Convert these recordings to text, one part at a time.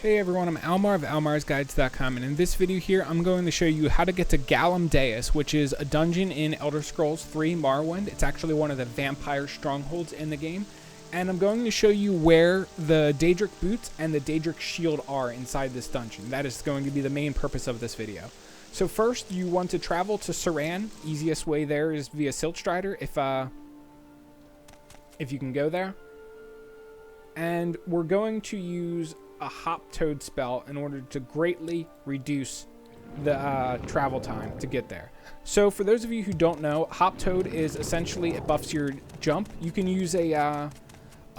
Hey everyone, I'm Almar of almarsguides.com, and in this video here I'm going to show you how to get to Galom Daeus, which is a dungeon in Elder Scrolls 3 Morrowind. It's actually one of the vampire strongholds in the game, and I'm going to show you where the Daedric boots and the Daedric Shield are inside this dungeon. That is going to be the main purpose of this video. So first, you want to travel to Saran. Easiest way there is via Siltstrider, if you can go there. And we're going to use a hop toad spell in order to greatly reduce the travel time to get there. So for those of you who don't know, hop toad is essentially, it buffs your jump. You can use a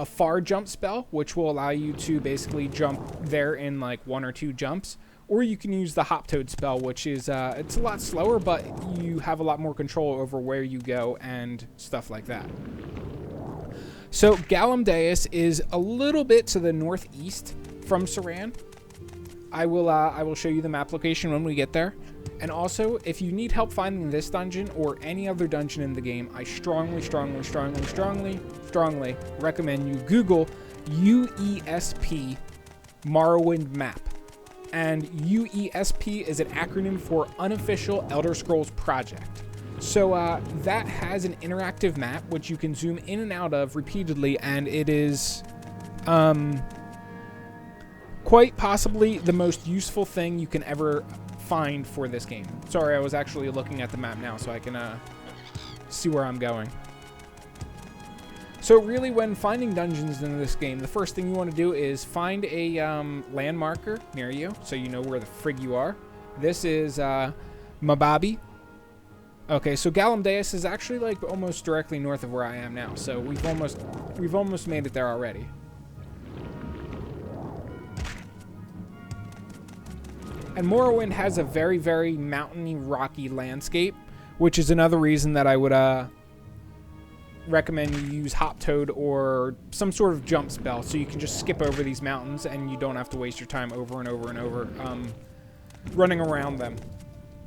far jump spell, which will allow you to basically jump there in like 1 or 2 jumps, or you can use the hop toad spell, which is it's a lot slower, but you have a lot more control over where you go and stuff like that. So Galom Daeus is a little bit to the northeast from Saran. I will show you the map location when we get there. And also, if you need help finding this dungeon or any other dungeon in the game, I strongly recommend you Google UESP Morrowind map. And UESP is an acronym for Unofficial Elder Scrolls Project. So that has an interactive map which you can zoom in and out of repeatedly, and it is quite possibly the most useful thing you can ever find for this game. Sorry, I was actually looking at the map now so I can see where I'm going. So really, when finding dungeons in this game, the first thing you want to do is find a land marker near you so you know where the frig you are. This is Mababi. Okay, so Galom Daeus is actually like almost directly north of where I am now, so we've almost made it there already. And Morrowind has a very, very mountainy, rocky landscape, which is another reason that I would recommend you use Hop Toad or some sort of jump spell, so you can just skip over these mountains and you don't have to waste your time over and over and over running around them.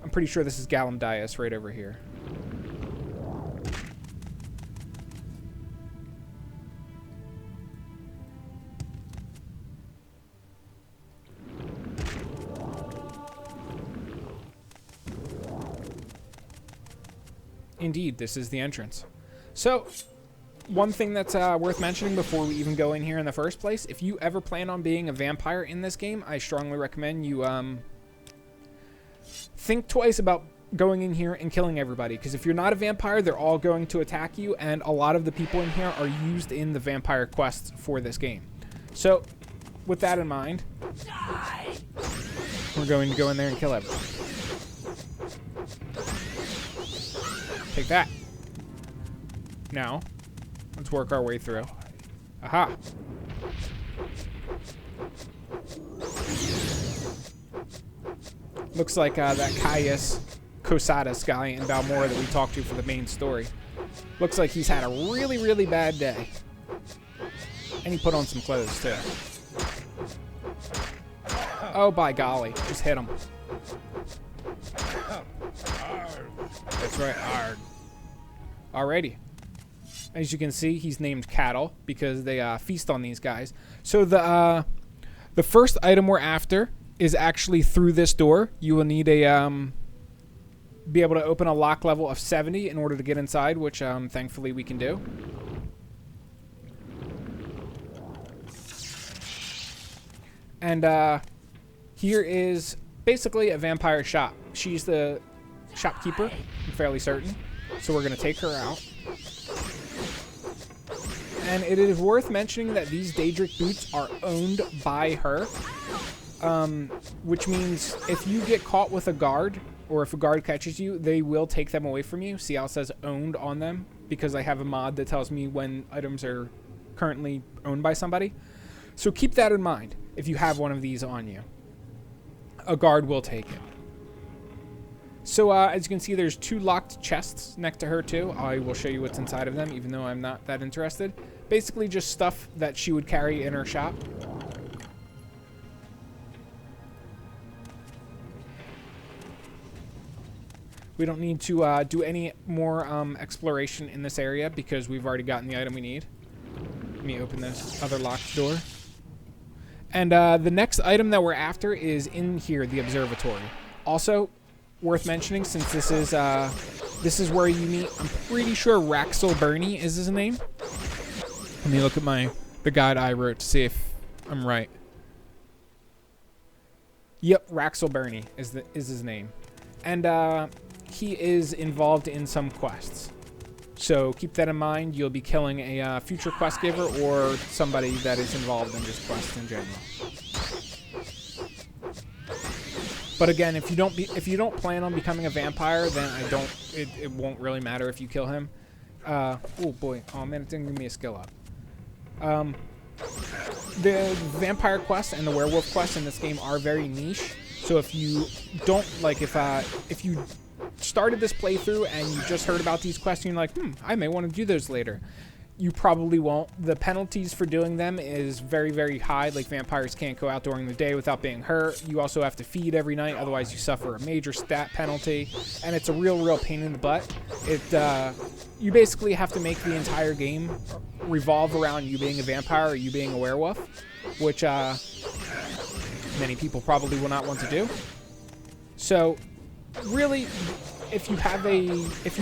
I'm pretty sure this is Galom Daeus right over here. Indeed, this is the entrance. So, one thing that's worth mentioning before we even go in here in the first place, if you ever plan on being a vampire in this game, I strongly recommend you think twice about going in here and killing everybody, because if you're not a vampire, they're all going to attack you, and a lot of the people in here are used in the vampire quests for this game. So, with that in mind, we're going to go in there and kill everyone. Take that. Now, let's work our way through. Aha! Looks like that Caius Cosadas guy in Balmora that we talked to for the main story. Looks like he's had a really, really bad day. And he put on some clothes, too. Oh, by golly. Just hit him. That's right. Alrighty. As you can see, he's named Cattle because they feast on these guys. So the first item we're after is actually through this door. You will need a be able to open a lock level of 70 in order to get inside, which thankfully we can do. And here is basically a vampire shop. She's the shopkeeper, I'm fairly certain. So we're going to take her out. And it is worth mentioning that these Daedric boots are owned by her. Which means if you get caught with a guard, or if a guard catches you, they will take them away from you. See how it says owned on them? Because I have a mod that tells me when items are currently owned by somebody. So keep that in mind if you have one of these on you. A guard will take it. So as you can see, there's 2 locked chests next to her too. I will show you what's inside of them, even though I'm not that interested. Basically just stuff that she would carry in her shop. We don't need to do any more exploration in this area because we've already gotten the item we need. Let me open this other locked door. And the next item that we're after is in here, the Observatory. Also, worth mentioning, since this is where you meet, I'm pretty sure Raxel Bernie is his name. Let me look at the guide I wrote to see if I'm right. Yep, Raxel Bernie is his name. And he is involved in some quests. So keep that in mind. You'll be killing a future quest giver or somebody that is involved in this quest in general. But again, if you don't plan on becoming a vampire, then it won't really matter if you kill him. Oh boy, oh man, it didn't give me a skill up. The vampire quest and the werewolf quest in this game are very niche. So if you don't like, if you started this playthrough and you just heard about these quests and you're like, I may want to do those later, you probably won't. The penalties for doing them is very, very high. Like, vampires can't go out during the day without being hurt. You also have to feed every night, otherwise you suffer a major stat penalty, and it's a real pain in the butt. You basically have to make the entire game revolve around you being a vampire or you being a werewolf, which many people probably will not want to do. So really, if you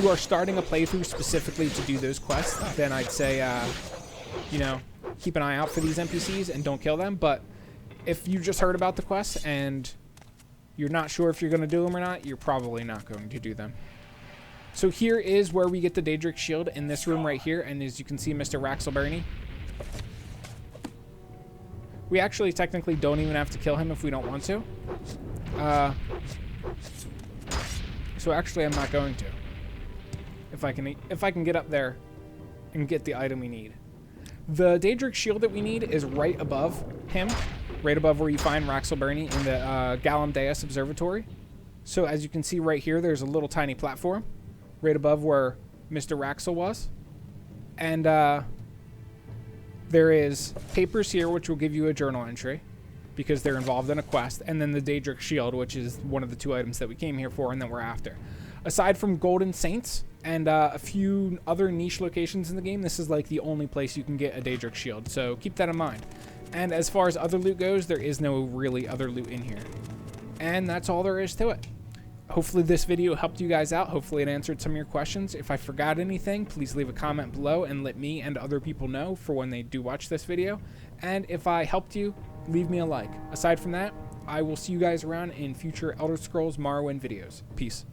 are starting a playthrough specifically to do those quests, then I'd say, keep an eye out for these NPCs and don't kill them. But if you just heard about the quests and you're not sure if you're going to do them or not, you're probably not going to do them. So here is where we get the Daedric Shield, in this room right here. And as you can see, Mr. Raxel Bernie. We actually technically don't even have to kill him if we don't want to. So actually, I'm not going to. If I can get up there and get the item we need. The Daedric Shield that we need is right above him, right above where you find Raxel Bernie in the Galom Daeus Observatory. So as you can see right here, there's a little tiny platform right above where Mr. Raxel was. And there is papers here, which will give you a journal entry, because they're involved in a quest, and then the Daedric Shield, which is one of the two items that we came here for and that we're after. Aside from Golden Saints and a few other niche locations in the game, this is like the only place you can get a Daedric Shield, so keep that in mind. And as far as other loot goes, there is no really other loot in here. And that's all there is to it. Hopefully this video helped you guys out. Hopefully it answered some of your questions. If I forgot anything, please leave a comment below and let me and other people know for when they do watch this video. And if I helped you, leave me a like. Aside from that, I will see you guys around in future Elder Scrolls Morrowind videos. Peace.